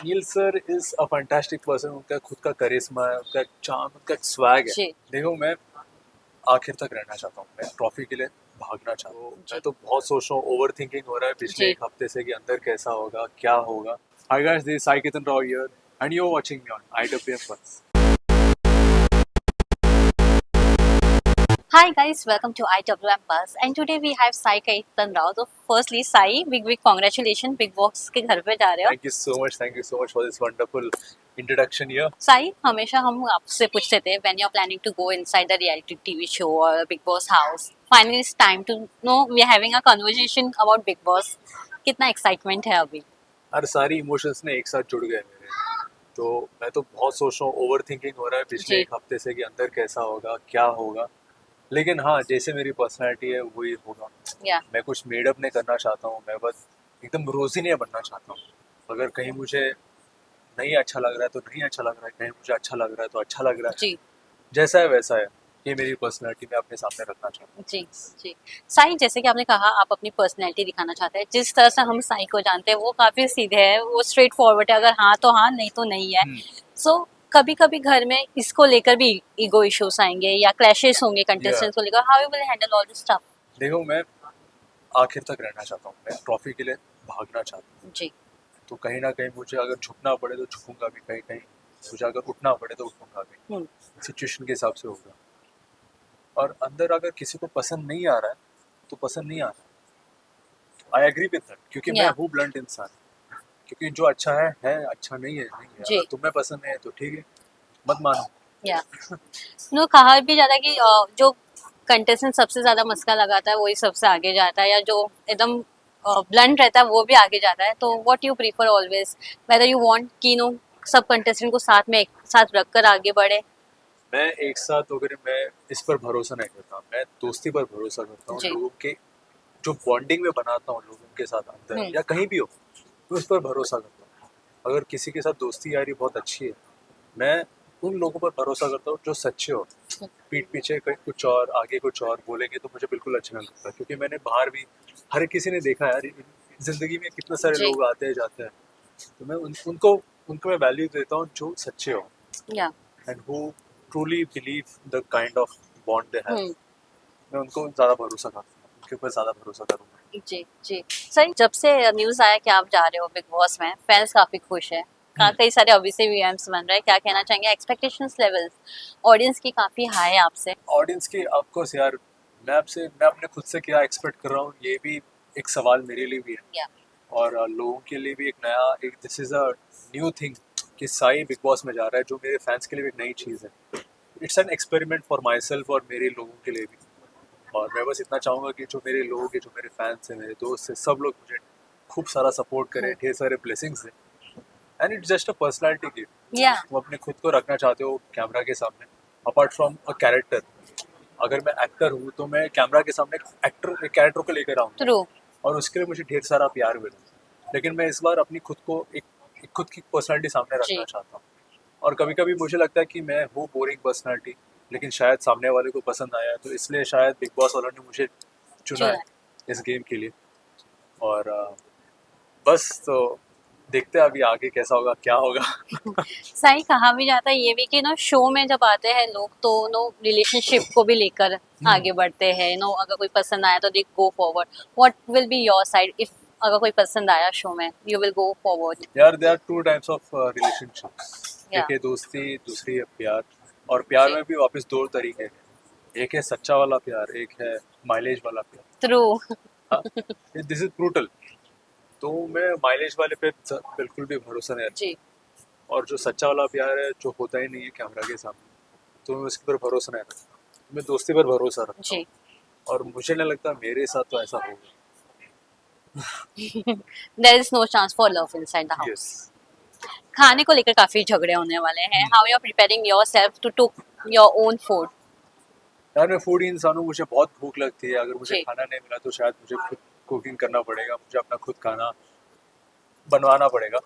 Nil sir is a fantastic person. उनका खुद का करिश्मा है, उनका चार्म, उनका स्वैग है। जी देखो मैं आखिर तक रहना चाहता हूँ, मैं ट्रॉफी के लिए भागना चाहता हूँ। मैं जी तो बहुत सोच रहा हूँ, ओवर थिंकिंग हो रहा है पिछले जी। एक हफ्ते से कि अंदर कैसा होगा, क्या होगा। Hi guys, this is Sai Ketan Rao here and you are watching me on IWM Buzz। Hi guys, welcome to IWM Buzz and today we have Sai Kaitan Rao. So firstly Sai, big congratulations, Big Boss के घर पे जा रहे हो। Thank you so much for this wonderful introduction here. Sai, हमेशा हम आपसे पूछते थे when you're planning to go inside the reality TV show or a Big Boss house. Finally it's time to know we are having a conversation about Big Boss. कितना excitement है अभी? हर सारी emotions ने एक साथ जुड़ गए मेरे। तो मैं तो बहुत सोच रहा हूँ, ओवर थिंकिंग हो रहा है पिछले जी एक हफ्ते से कि अंदर कैसा होगा, क्या होगा। लेकिन हाँ, जैसे मेरी पर्सनैलिटी है वही होगा। या मैं कुछ मेडअप नहीं करना चाहता हूँ, मैं बस एकदम रोज़ी नहीं बनना चाहता हूँ। अगर कहीं मुझे नहीं अच्छा लग रहा है तो नहीं अच्छा लग रहा है, कहीं मुझे अच्छा लग रहा है तो अच्छा लग रहा है। जी जैसा है वैसा है। ये मेरी पर्सनैलिटी मैं अपने सामने रखना चाहता जी जी। साई, जैसे कि आपने कहा आप अपनी पर्सनैलिटी दिखाना चाहते हैं, जिस तरह से हम साई को जानते हैं वो काफी सीधे है, वो स्ट्रेट फॉरवर्ड है, अगर हाँ तो हाँ नहीं तो नहीं है। हूँ। सो कभी कभी घर में इसको लेकर भी ईगो इश्यूज आएंगे या क्लैशेस होंगे या कंटेस्टेंट्स को लेकर, how you will handle all this stuff? देखो मैं आखिर तक रहना चाहता हूँ, मैं ट्रॉफी के लिए भागना चाहता हूँ। जी तो कहीं ना कहीं मुझे अगर झुकना पड़े तो झुकूंगा भी, कहीं कहीं मुझे अगर उठना पड़े तो उठूंगा भी। हम्म सिचुएशन के हिसाब से होगा। और अंदर अगर किसी को पसंद नहीं आ रहा है तो पसंद नहीं आ रहा है। आई एग्री विद दैट, क्योंकि मैं या हूँ ब्लंट इंसान। क्योंकि जो अच्छा है, अच्छा नहीं है नहीं है। जी अगर तुम्हें पसंद नहीं है तो ठीक है, मत मानो। या नो, कहा भी जाता है कि जो कंटेस्टेंट सबसे ज्यादा मस्का लगाता है वही सबसे आगे जाता है, या जो एकदम ब्लंट रहता है वो भी आगे जाता है। तो what you prefer always, whether you want कि नो सब कंटेस्टेंट को साथ में एक साथ रखकर आगे बढ़े? मैं एक साथ वगैरह मैं इस पर भरोसा नहीं करता। मैं दोस्ती पर भरोसा करता हूँ, जी लोगों के जो बॉन्डिंग में बनाता हूँ लोगों के साथ अंदर हम्म या कहीं भी हो, मैं उस पर भरोसा करता हूँ। अगर किसी के साथ दोस्ती यारी बहुत अच्छी है, मैं उन लोगों पर भरोसा करता हूँ जो सच्चे हो। पीठ पीछे कहीं कुछ और आगे कुछ और बोलेंगे तो मुझे बिल्कुल अच्छा नहीं लगता। क्योंकि मैंने बाहर भी हर किसी ने देखा है यार, जिंदगी में कितने सारे जी लोग आते हैं जाते हैं। तो मैं उनको उनको मैं वैल्यू देता हूँ जो सच्चे हो या and who truly believe the kind of bond they have. Hmm मैं उनको ज़्यादा भरोसा करता हूँ, उनके ऊपर ज़्यादा भरोसा करूँगा। जी जी। सर, जब से न्यूज आया कि आप जा रहे हो बिग बॉस में, फैंस काफी खुश है, कई सारे अभी से वीएम्स बन रहे हैं, क्या कहना चाहेंगे? एक्सपेक्टेशंस लेवल्स ऑडियंस की काफी हाई है आपसे। ऑडियंस की ऑफकोर्स यार, मैं अपने खुद से क्या एक्सपेक्ट कर रहा हूँ ये भी एक सवाल मेरे लिए भी है। या और लोगों के लिए भी एक नया, एक this is a new thing कि साई बिग बॉस में जा रहा है, जो मेरे फैंस के लिए भी एक नई चीज़ है। It's an experiment for my self और मेरे लोगों के लिए भी। और मैं बस इतना चाहूँगा कि जो मेरे लोग हैं, जो मेरे फैंस हैं, मेरे दोस्त हैं, सब लोग मुझे खूब सारा सपोर्ट करें, ढेर सारे ब्लेसिंग्स दें। And it's just a personality gift. या तुम अपने खुद को रखना चाहते हो कैमरा के सामने, अपार्ट फ्रॉम अ कैरेक्टर। अगर मैं एक्टर हूँ तो मैं कैमरा के सामने एक कैरेक्टर को लेकर आऊँगा ट्रू और उसके लिए मुझे ढेर सारा प्यार मिला। लेकिन मैं इस बार अपनी खुद को एक खुद की पर्सनैलिटी सामने रखना जी चाहता हूँ। और कभी कभी मुझे लगता है कि मैं हूँ बोरिंग पर्सनैलिटी, लेकिन शायद सामने वाले को पसंद आया, तो इसलिए शायद बिग बॉस वालों ने मुझे चुना है चुना इस गेम के लिए। और बस तो देखते हैं अभी आगे कैसा होगा, क्या होगा। है। सही कहा भी जाता है ये भी कि नो शो में जब आते हैं लोग तो नो रिलेशनशिप को भी लेकर आगे बढ़ते हैं। नो अगर कोई पसंद आया तो they go forward. What will be your side if अगर कोई पसंद आया शो में, यू विल गो फॉरवर्ड? यार there are two types of relationships. या एक है दोस्ती, दूसरी है प्यार। और प्यार जी में भी वापस दो तरीके हैं। एक है सच्चा वाला प्यार, एक है माइलेज वाला प्यार। ट्रू हाँ, दिस इज ब्रूटल। तो मैं माइलेज वाले पे बिल्कुल भी भरोसा नहीं रखता। जी और जो सच्चा वाला प्यार है, जो होता ही नहीं है कैमरा के सामने, तो मैं उसके पर भरोसा नहीं रखता। मैं दोस्ती पर भरोसा रखता हूँ। जी और मुझे नहीं लगता मेरे साथ तो ऐसा होगा। There is no chance for love inside the yes. House. खाने को लेकर काफी झगड़े होने वाले हैं, how you are preparing yourself to cook your own food? यार मैं फूडी इंसान हूँ, मुझे बहुत भूख लगती है। अगर मुझे जी खाना नहीं मिला तो शायद मुझे खुद कुकिंग करना पड़ेगा, मुझे अपना खुद खाना बनवाना पड़ेगा।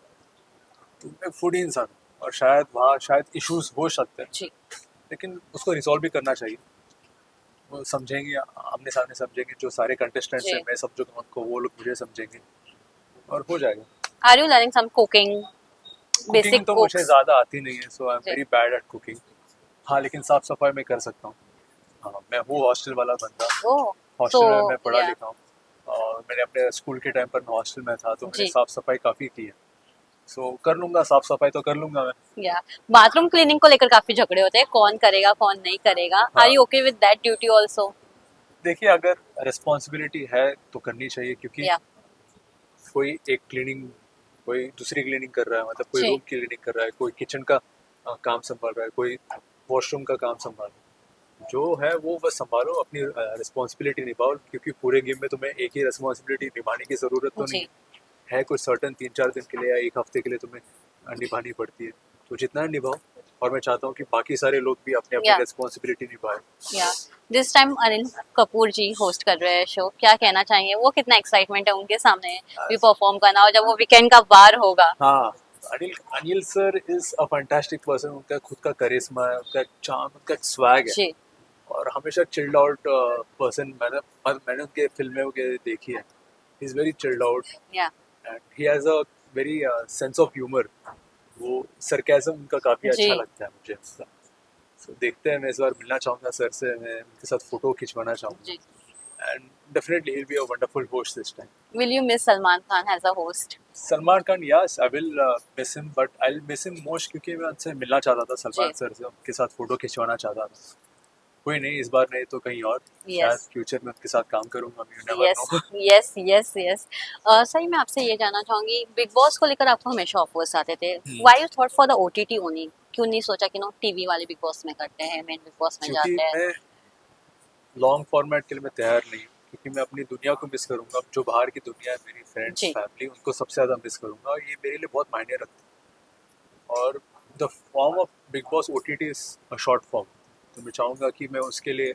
तो मैं फूडी इंसान हूँ और शायद वहाँ शायद इश्यूज हो सकते हैं, जी लेकिन उसको रिजॉल्व भी करना चाहिए। वो समझेंगे, आमने सामने समझेंगे, जो सारे कंटेस्टेंट्स हैं जी। मैं समझूंगा उनको, वो लोग मुझे समझेंगे और हो जाएगा। Are you learning some cooking? Basic cooking तो मुझे cooks. ज़्यादा आती नहीं है, सो आई एम जी. Very bad at cooking. हाँ, लेकिन साफ सफाई मैं कर सकता हूँ. हाँ, मैं हूँ हॉस्टल वाला बंदा. Oh, हॉस्टल में so मैं पढ़ा yeah. लिखा हूँ. और मैंने अपने स्कूल के टाइम पर मैं हॉस्टल में था, तो मैंने जी. साफ सफाई काफ़ी की है. सो कर लूँगा, साफ सफाई तो कर लूँगा मैं. या बाथरूम क्लीनिंग को लेकर काफी झगड़े होते हैं, कौन करेगा कौन नहीं करेगा. आर हाँ, you okay with that duty also? देखिए अगर रिस्पॉन्सिबिलिटी है तो करनी चाहिए, क्योंकि या कोई एक क्लीनिंग, कोई दूसरी क्लीनिंग कर रहा है, मतलब कोई जी. रूम क्लीनिंग कर रहा है, कोई किचन का काम संभाल रहा है, कोई वॉशरूम का काम संभाल रहा है. जो है वो बस संभालो, अपनी रिस्पॉन्सिबिलिटी निभाओ, क्योंकि पूरे गेम में तुम्हें एक ही रिस्पॉन्सिबिलिटी निभाने की ज़रूरत तो नहीं जी. है. कोई सर्टन 3-4 दिन के लिए या एक हफ्ते के लिए तुम्हें निभानी पड़ती है, तो जितना निभाओ. और मैं चाहता हूँ कि बाकी सारे लोग भी अपनी अपनी या रिस्पॉन्सिबिलिटी निभाएं. या this time Anil Kapoor ji host कर रहे हैं शो, क्या कहना चाहेंगे? वो कितना एक्साइटमेंट है उनके सामने भी परफॉर्म करना, और जब वो वीकेंड का बार होगा. हाँ, Anil Anil sir is a fantastic person. उनका खुद का करिश्मा है, उनका चार्म, उनका स्वैग है. जी. और हमेशा चिल्ड आउट पर्सन. मैंने उनके फिल्में वगैरह देखी है. He is very chilled out या and he has a very sense of humour. वो सरकाज़म उनका काफ़ी जी. अच्छा लगता है मुझे. सो देखते हैं, मैं इस बार मिलना चाहूँगा सर से, मैं उनके साथ फ़ोटो खिंचवाना चाहूँगा. जी. And definitely he will be a wonderful host this time. Will you miss Salman Khan as a host? Salman Khan, yes I will miss him, but I will miss him most, क्योंकि मैं उनसे मिलना चाहता था, सलमान जी. सर से, उनके साथ फोटो खिंचवाना चाहता था. कोई नहीं, इस बार नहीं तो कहीं और. शायद यस. फ्यूचर में उनके साथ काम करूंगा, you never yes no. Yes yes yes. सही, मैं आपसे ये जानना चाहूंगी, बिग बॉस को लेकर आपको हमेशा ऑफर्स आते थे, why you thought for the OTT only? क्यों नहीं सोचा कि नो टीवी वाले बिग बॉस में करते हैं, मेन बिग बॉस में क्योंकि जाते हैं? मैं लॉन्ग फॉर्मेट के लिए मैं तैयार नहीं हूँ, क्योंकि मैं अपनी दुनिया को मिस करूंगा. जो बाहर की दुनिया है, मेरी फ्रेंड्स, जी. फैमिली, उनको सबसे ज़्यादा मिस करूंगा, और ये मेरे लिए बहुत मायने रखता है. और the form of Bigg Boss O T T is a short form. तो मैं चाहूँगा कि मैं उसके लिए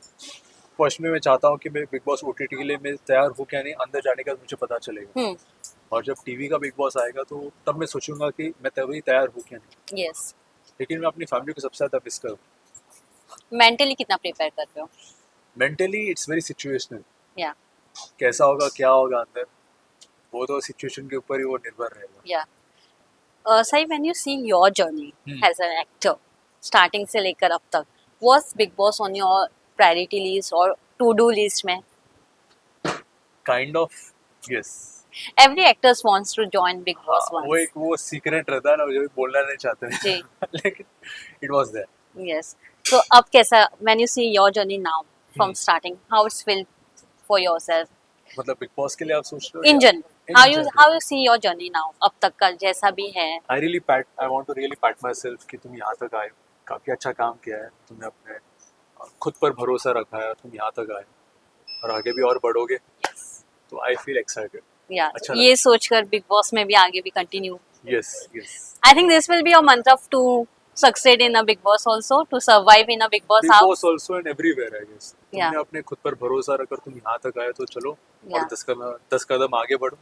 फर्स्ट में मैं चाहता हूँ कि मैं Bigg Boss O T T के लिए मैं तैयार हूँ क्या नहीं, अंदर जाने का मुझे पता चलेगा. हम्म. और जब टीवी का बिग बॉस आएगा तो तब मैं सोचूंगा कि मैं तभी तैयार हूँ क्या नहीं. यस. लेकिन मैं अपनी फैमिली को सबसे ज़्यादा मिस करूँ. मेंटली कितना प्रिपेयर कर रहे हो? Mentally it's very situational. या कैसा होगा, क्या होगा अंदर, वो तो सिचुएशन के ऊपर ही वो निर्भर रहेगा. या सही, when you see your journey as an actor, starting से लेकर अब तक, was Bigg Boss on your priority list और टू डू लिस्ट में? Kind of, yes. Every actors wants to join Bigg Boss वो वंस. एक वो सीक्रेट रहता है ना, जो भी बोलना नहीं चाहते जी. हैं. लेकिन इट वाज देयर. यस. तो अब कैसा, when you see your journey now from starting, how it's feel for yourself मतलब बिग बॉस के लिए आप सोच रहे हो इन या general? in how general? You see your journey now, अब तक का जैसा भी है? I want to really pat myself कि तुम यहाँ तक आए हो. काफ़ी अच्छा काम किया है तुमने, अपने खुद पर भरोसा रखा है, और तुम यहाँ तक आए और आगे भी और बढ़ोगे. तो आई फील एक्साइटेड. या अच्छा ये सोचकर बिग बॉस में भी आगे भी continue. Yes, yes. I think this will be your मंत्र to succeed in a big boss also, to survive in a big boss Bigg house. Boss also and everywhere, I guess. Yeah. तुमने अपने खुद पर भरोसा रखकर तुम यहाँ तक आए, तो चलो. और Yeah. 10 कदम आगे बढ़ो.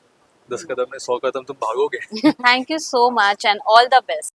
10 कदम में 100 कदम तुम भागोगे. Thank you so much and all the best.